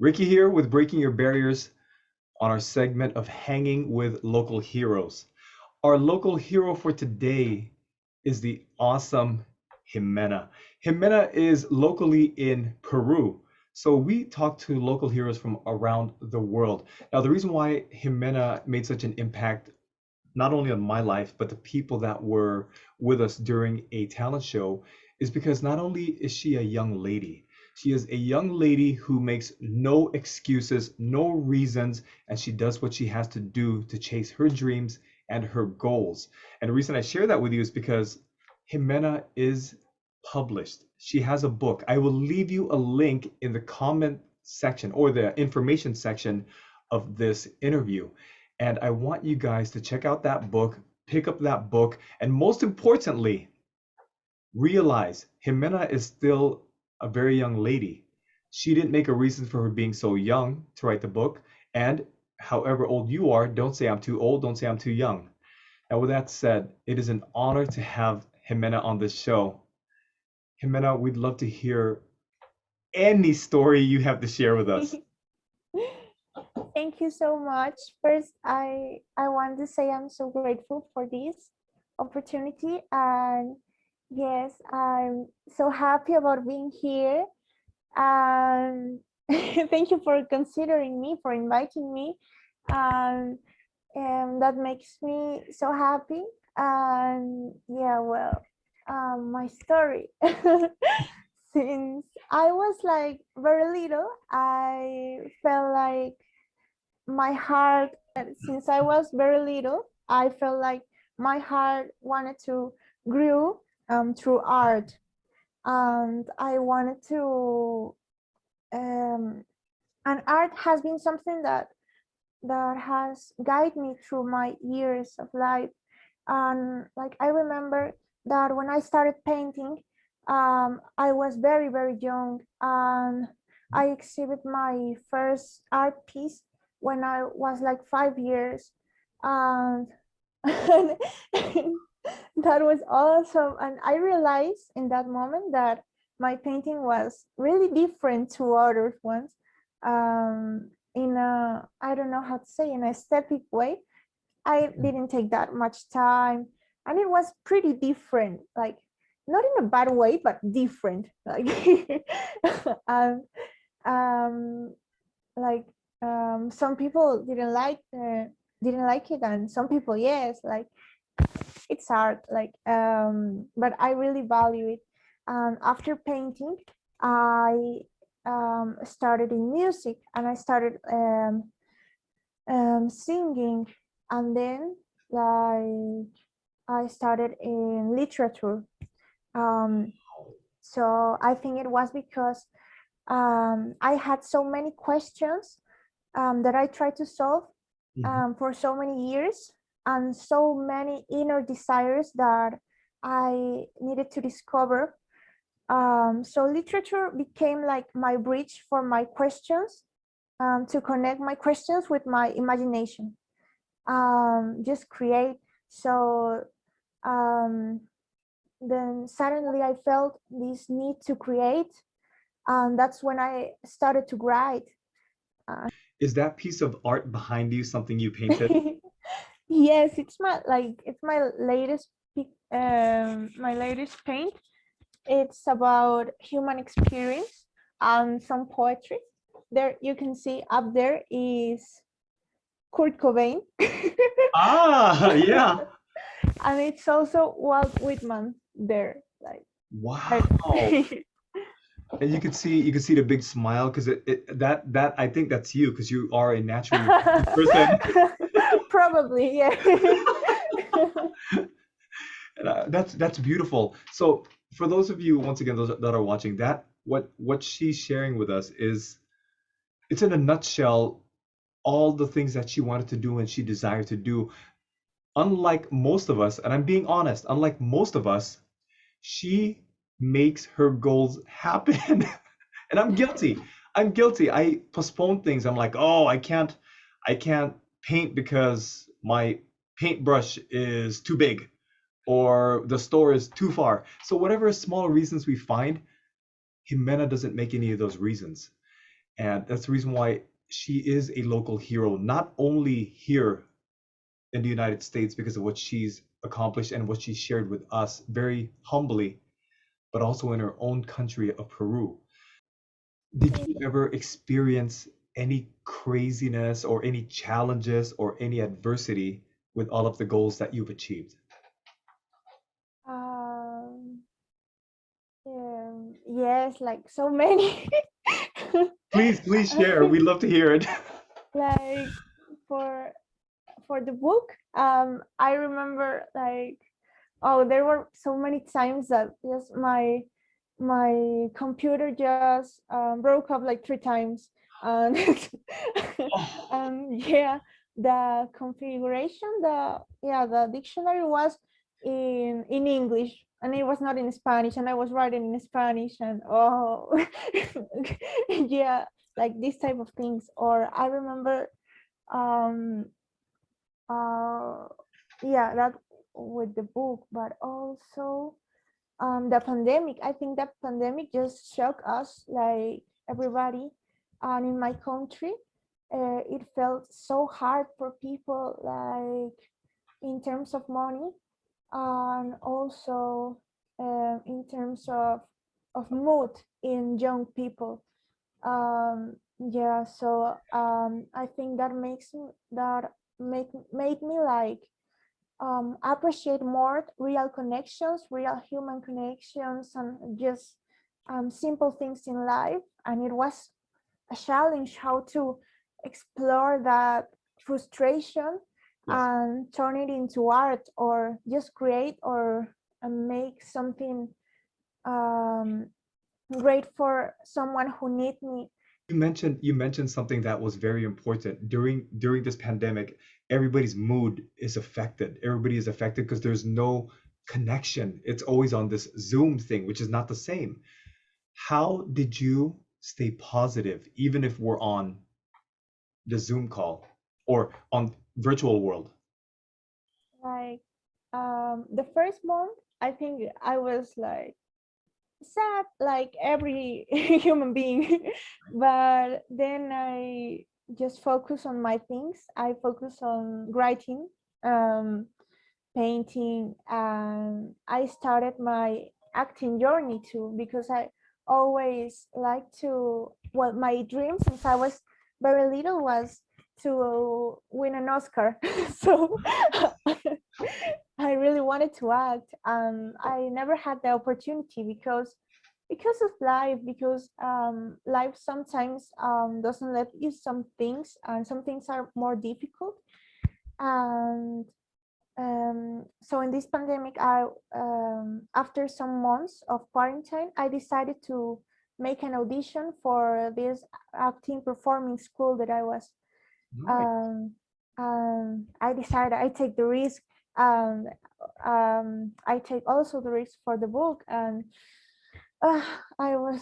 Ricky here with Breaking Your Barriers on our segment of Hanging with Local Heroes. Our local hero for today is the awesome Jimena. Jimena is locally in Peru. So we talk to local heroes from around the world. Now, the reason why Jimena made such an impact, not only on my life, but the people that were with us during a talent show, is because not only is she a young lady, she is a young lady who makes no excuses, no reasons, and she does what she has to do to chase her dreams and her goals. And the reason I share that with you is because Jimena is published. She has a book. I will leave you a link in the comment section or the information section of this interview. And I want you guys to check out that book, pick up that book, and most importantly, realize Jimena is still a very young lady. She didn't make a reason for her being so young to write the book. And however old you are, don't say I'm too old, don't say I'm too young. Now, with that said, it is an honor to have Jimena on this show. Jimena, we'd love to hear any story you have to share with us. Thank you so much. First, I want to say I'm so grateful for this opportunity, and yes, I'm so happy about being here. And thank you for considering me, for inviting me. And that makes me so happy. And yeah, well, my story. Since I was like very little, I felt like my heart, since I was very little, I felt like my heart wanted to grow through art, and I wanted to um, and art has been something that has guided me through my years of life. And like I remember that when I started painting, I was very young, and I exhibit my first art piece when I was like 5 years, and, and that was awesome. And I realized in that moment that my painting was really different to other ones, in a, I don't know how to say, in an aesthetic way. I didn't take that much time, and it was pretty different, like not in a bad way, but different. Like, um, um, like some people didn't like it, and some people yes. Like it's art, like but I really value it. And after painting, I started in music, and I started singing, and then like I started in literature. Um, so I think it was because I had so many questions that I tried to solve for so many years, and so many inner desires that I needed to discover. So literature became like my bridge for my questions, to connect my questions with my imagination, just create. So um, then suddenly I felt this need to create, and that's when I started to write. Is that piece of art behind you something you painted? Yes, it's my latest my latest paint. It's about human experience and some poetry. There you can see up there is Kurt Cobain. Ah, yeah. And it's also Walt Whitman there. Like I, Wow. And you could see the big smile because that I think that's you because you are a naturally person. probably, yeah. And, that's beautiful. So for those of you, once again, those that are watching, that what she's sharing with us is it's in a nutshell all the things that she wanted to do and she desired to do. Unlike most of us, and I'm being honest, unlike most of us, she makes her goals happen. And I'm guilty. I'm guilty. I postpone things. I'm like, oh, I can't paint because my paintbrush is too big or the store is too far. So whatever small reasons we find, Jimena doesn't make any of those reasons. And that's the reason why she is a local hero, not only here in the United States because of what she's accomplished and what she shared with us very humbly, but also in her own country of Peru. Did you ever experience any craziness or any challenges or any adversity with all of the goals that you've achieved? Um, yes, like so many. Please share. We'd love to hear it. Like for for the book, I remember like, oh, there were so many times that just my computer just broke up like 3 times, and Oh, yeah, the configuration, the dictionary was in English, and it was not in Spanish, and I was writing in Spanish, and oh, yeah, like these type of things. Or I remember, um uh yeah, that with the book, but also the pandemic. I think that pandemic just shocked us, like everybody, and in my country, it felt so hard for people, like in terms of money, and also in terms of mood in young people. Yeah, so I think that made me like appreciate more real connections, real human connections, and just simple things in life. And it was a challenge how to explore that frustration yes. and turn it into art, or just create or make something um, great for someone who need me. You mentioned something that was very important during this pandemic. Everybody's mood is affected. Everybody is affected because there's no connection. It's always on this Zoom thing, which is not the same. How did you stay positive, even if we're on the Zoom call or on virtual world? Like the first month, I think I was like sad, like every human being. But then I just focus on my things. I focus on writing, um, painting, and I started my acting journey too, because I always like to, well, my dream since I was very little was to win an Oscar. So I really wanted to act, and I never had the opportunity because of life, because life sometimes doesn't let you some things, and some things are more difficult. And so in this pandemic, I after some months of quarantine, I decided to make an audition for this acting performing school that I was. Nice. um, I decided I take the risk. Um, I take also the risk for the book, and uh, I was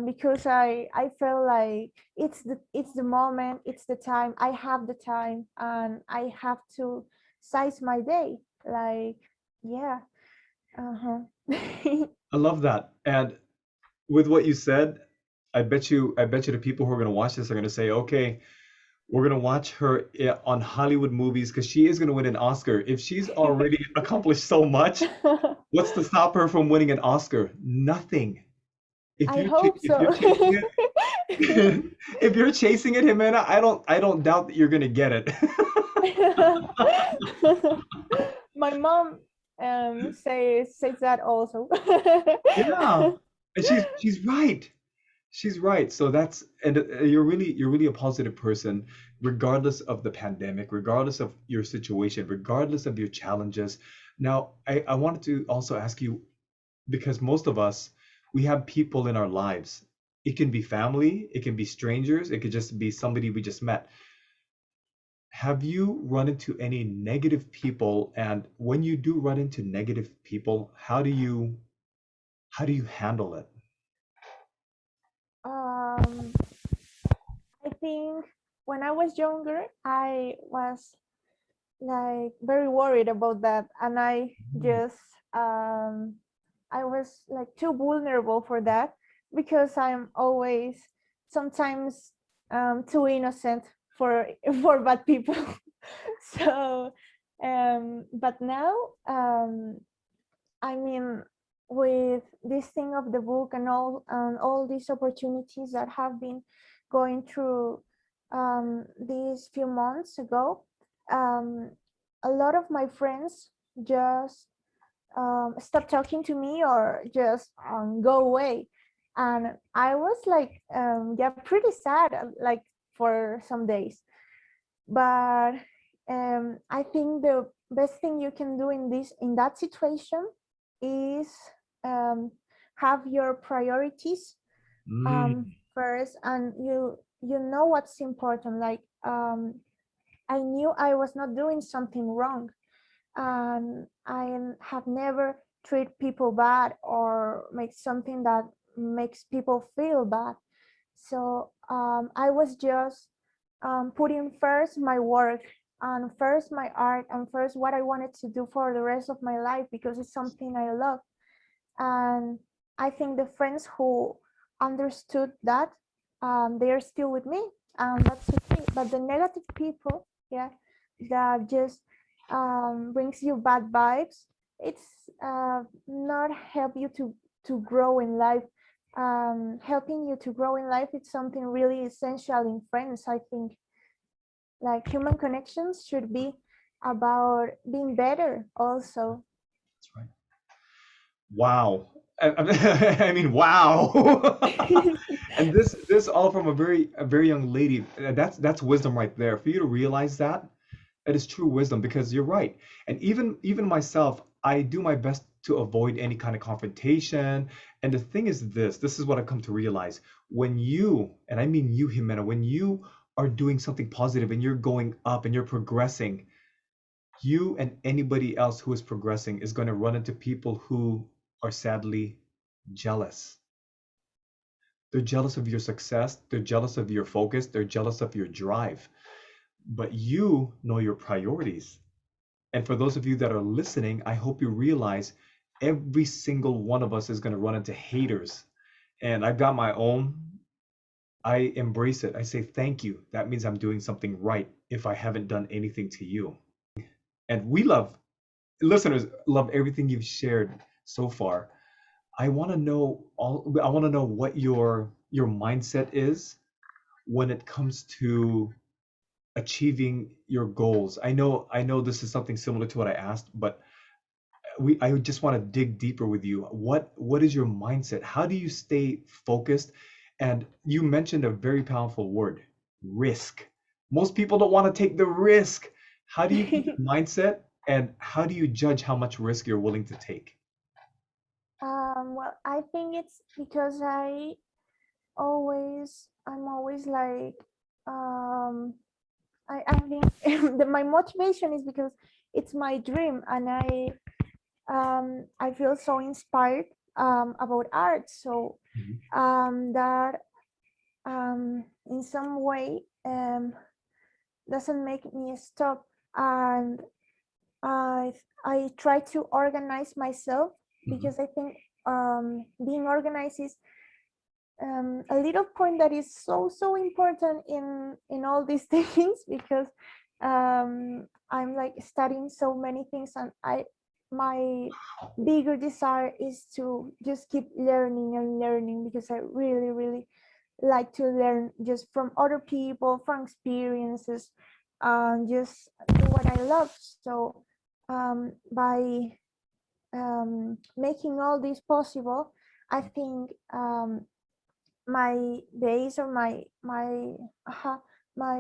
because I felt like it's the moment, it's the time. I have the time, and I have to size my day. Like, yeah, uh-huh. I love that. And with what you said, I bet you the people who are going to watch this are going to say, okay, we're going to watch her on Hollywood movies because she is going to win an Oscar. If she's already accomplished so much, what's to stop her from winning an Oscar? Nothing. If I you're hope if you're so. chasing it, if you're chasing it, Jimena, I don't doubt that you're going to get it. My mom says that also. Yeah. And she's right. She's right. So that's and you're really a positive person, regardless of the pandemic, regardless of your situation, regardless of your challenges. Now, I wanted to also ask you, because most of us, we have people in our lives. It can be family, it can be strangers, it could just be somebody we just met. Have you run into any negative people? And when you do run into negative people, how do you handle it? um I think when I was younger, I was like very worried about that, and just I was like too vulnerable for that, because I'm always sometimes too innocent for for bad people. So but now I mean, with this thing of the book and all these opportunities that have been going through these few months ago, um, a lot of my friends just stop talking to me or just go away, and I was like, yeah, pretty sad, like for some days. But I think the best thing you can do in that situation is um, have your priorities Mm, first, and you know what's important. Like I knew I was not doing something wrong, and I have never treat people bad or make something that makes people feel bad. So I was just putting first my work and first my art and first what I wanted to do for the rest of my life because it's something I love. And I think the friends who understood that, they are still with me, and that's okay. But the negative people, yeah, that just brings you bad vibes, it's not help you to grow in life. Helping you to grow in life, it's something really essential in friends. I think like human connections should be about being better also. that's right. Wow. I mean, wow. And this all from a very young lady. That's wisdom right there. For you to realize that, it is true wisdom because you're right. And even myself, I do my best to avoid any kind of confrontation. And the thing is this is what I've come to realize. When you, and I mean you, Jimena, when you are doing something positive and you're going up and you're progressing, you and anybody else who is progressing is going to run into people who are sadly jealous. They're jealous of your success, they're jealous of your focus, they're jealous of your drive. But you know your priorities. And for those of you that are listening, I hope you realize every single one of us is going to run into haters. And I've got my own. I embrace it. I say thank you. That means I'm doing something right if I haven't done anything to you. And we love, listeners love everything you've shared so far. I want to know what your mindset is when it comes to achieving your goals. I know this is something similar to what I asked, but I just want to dig deeper with you. What is your mindset? How do you stay focused? And you mentioned a very powerful word, risk. Most people don't want to take the risk. How do you keep your mindset and how do you judge how much risk you're willing to take? Well, I think it's because I'm always like, um, I think my motivation is because it's my dream, and I feel so inspired about art. So Mhm. that in some way doesn't make me stop, and I I try to organize myself Mhm. because I think being organized is a little point that is so important in all these things because I'm like studying so many things, and I my bigger desire is to just keep learning and learning because I really like to learn just from other people, from experiences, and just do what I love. So by making all this possible, I think my base or uh, my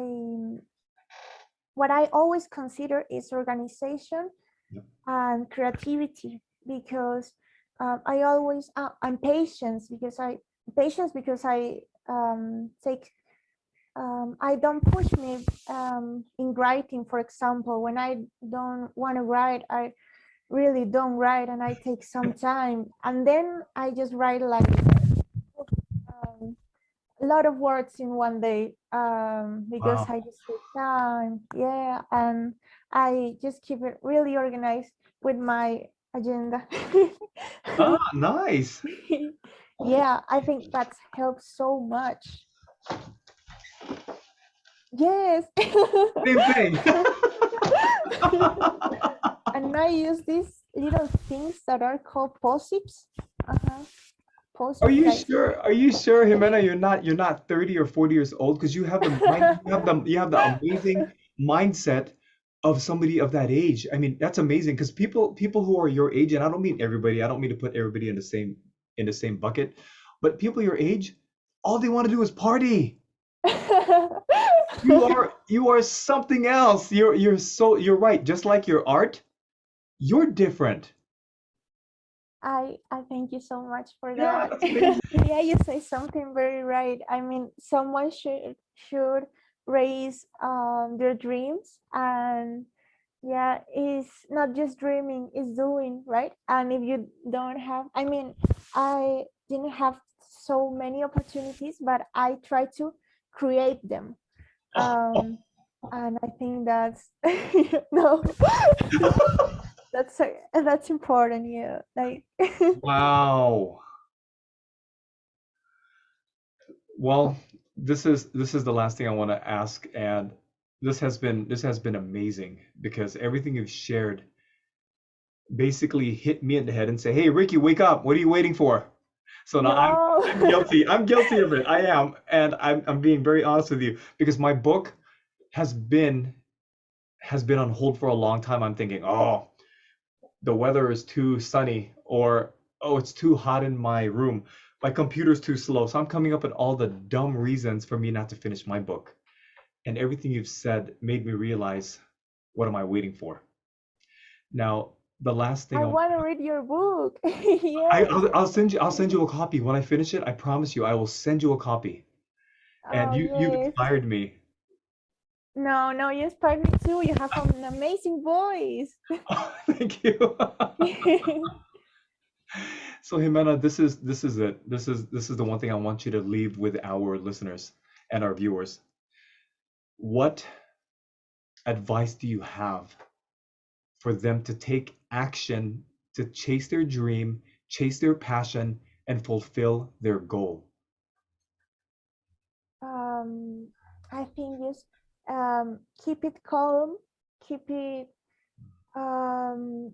what I always consider is organization Yep. and creativity because I always I'm patience because I take I don't push me in writing. For example, when I don't want to write, I really don't write, and I take some time, and then I just write like um, a lot of words in one day because Wow. I just take time. Yeah, and I just keep it really organized with my agenda. Ah, nice. Yeah, I think that helps so much. Yes. Same thing. And I use these little things that are called positives. Uh-huh. Are Positives you like sure? Are you sure, Jimena, you're not 30 or 40 years old? Because you have the mind, you have the amazing mindset of somebody of that age. I mean, that's amazing because people who are your age, and I don't mean everybody, I don't mean to put everybody in the same bucket, but people your age, all they want to do is party. You are something else. You're right. Just like your art, you're different. I thank you so much for Yeah, that. that's amazing. Yeah, you say something very right. I mean, someone should raise their dreams, and yeah, it's not just dreaming, it's doing, right? And if you don't have, I mean, I didn't have so many opportunities, but I try to create them. Oh, Um, and I think that's no, that's important. Yeah, like wow. Well, this is the last thing I want to ask, and this has been amazing because everything you've shared basically hit me in the head and say, "Hey, Ricky, wake up! What are you waiting for?" So now I'm no. guilty. I'm guilty of it. I am, and I'm being very honest with you because my book has been has been on hold for a long time. I'm thinking, oh, the weather is too sunny, or oh, it's too hot in my room. My computer's too slow. So I'm coming up with all the dumb reasons for me not to finish my book. And everything you've said made me realize, what am I waiting for? Now, the last thing I want to read your book. I, Yes. I'll send you a copy when I finish it. I promise you, I will send you a copy. And Oh you've yes. inspired me. No, no, you inspired me too. You have an amazing voice. Thank you. So Jimena, this is it. This is the one thing I want you to leave with our listeners and our viewers. What advice do you have for them to take action to chase their dream, chase their passion, and fulfill their goal? um, I think just keep it calm, keep it um,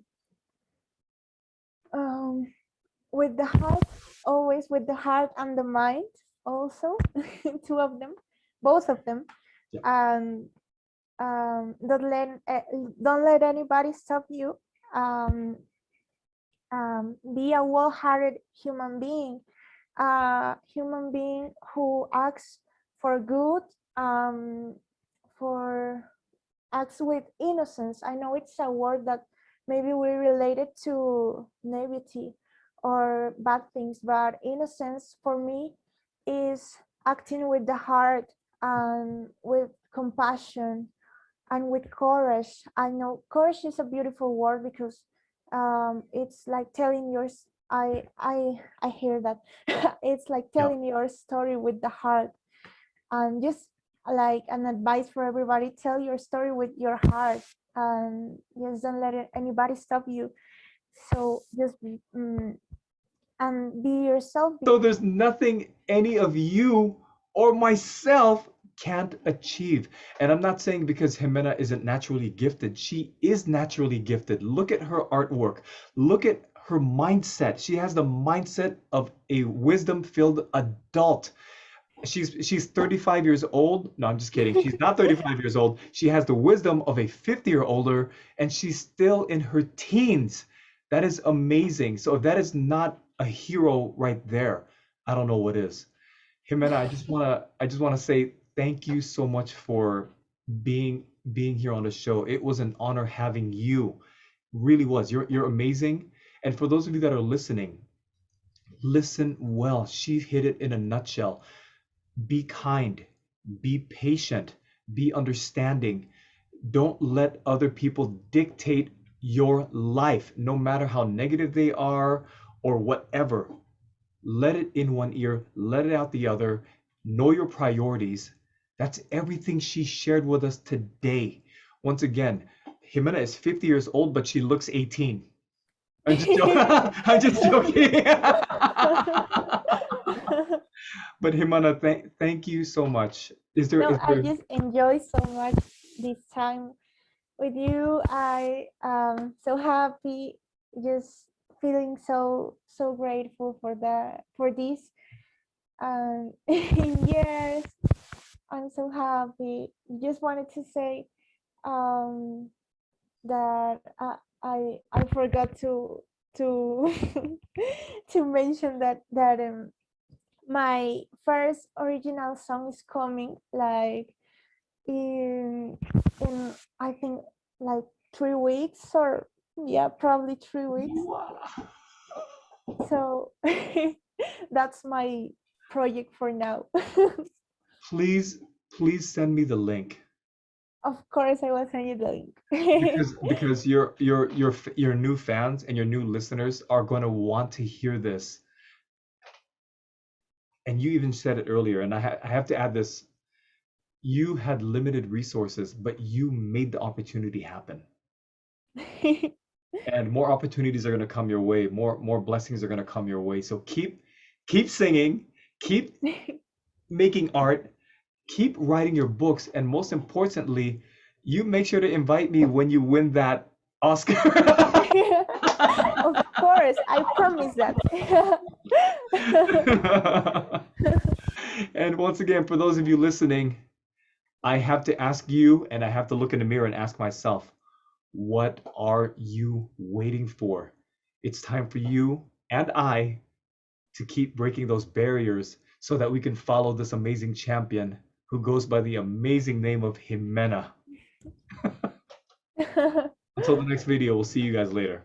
um, with the heart, always with the heart and the mind, also, two of them, both of them, Yeah. and don't let anybody stop you. Um, be a well-hearted human being who acts for good, um, for acts with innocence. I know it's a word that maybe we relate it to naivety or bad things, but innocence for me is acting with the heart and with compassion and with courage. I know courage is a beautiful word because it's like telling yours. I hear that it's like Yeah. telling your story with the heart, and just like an advice for everybody: tell your story with your heart, and just don't let anybody stop you. So just and be yourself. So there's nothing any of you or myself can't achieve. And I'm not saying because Jimena isn't naturally gifted. She is naturally gifted. Look at her artwork. Look at her mindset. She has the mindset of a wisdom-filled adult. She's 35 years old. No, I'm just kidding. She's not 35 years old. She has the wisdom of a 50-year older, and she's still in her teens. That is amazing. So if that is not a hero right there, I don't know what is. Jimena, I just wanna say thank you so much for being here on the show. It was an honor having you. Really was. You're amazing. And for those of you that are listening, listen well. She hit it in a nutshell. Be kind, be patient, be understanding. Don't let other people dictate your life, no matter how negative they are or whatever. Let it in one ear, let it out the other. Know your priorities. That's everything she shared with us today. Once again, Jimena is 50 years old, but she looks 18. I'm just joking. I'm just joking. But Himana, thank you so much. No, Is I there just enjoy so much this time with you. I am so happy, just feeling so grateful for this. And yes, I'm so happy. Just wanted to say um, that I forgot to to mention that my first original song is coming like in I think like 3 weeks, or yeah, probably 3 weeks. Wow. So that's my project for now. Please, please send me the link Of course, I will send you the link. because your new fans and your new listeners are going to want to hear this. And you even said it earlier, and I have to add this. You had limited resources, but you made the opportunity happen. And more opportunities are going to come your way. More blessings are going to come your way. So keep singing, keep making art, keep writing your books, and most importantly, you make sure to invite me when you win that Oscar. Of course, I promise that. And once again, for those of you listening, I have to ask you, and I have to look in the mirror and ask myself, what are you waiting for? It's time for you and I to keep breaking those barriers so that we can follow this amazing champion who goes by the amazing name of Jimena. Until the next video, we'll see you guys later.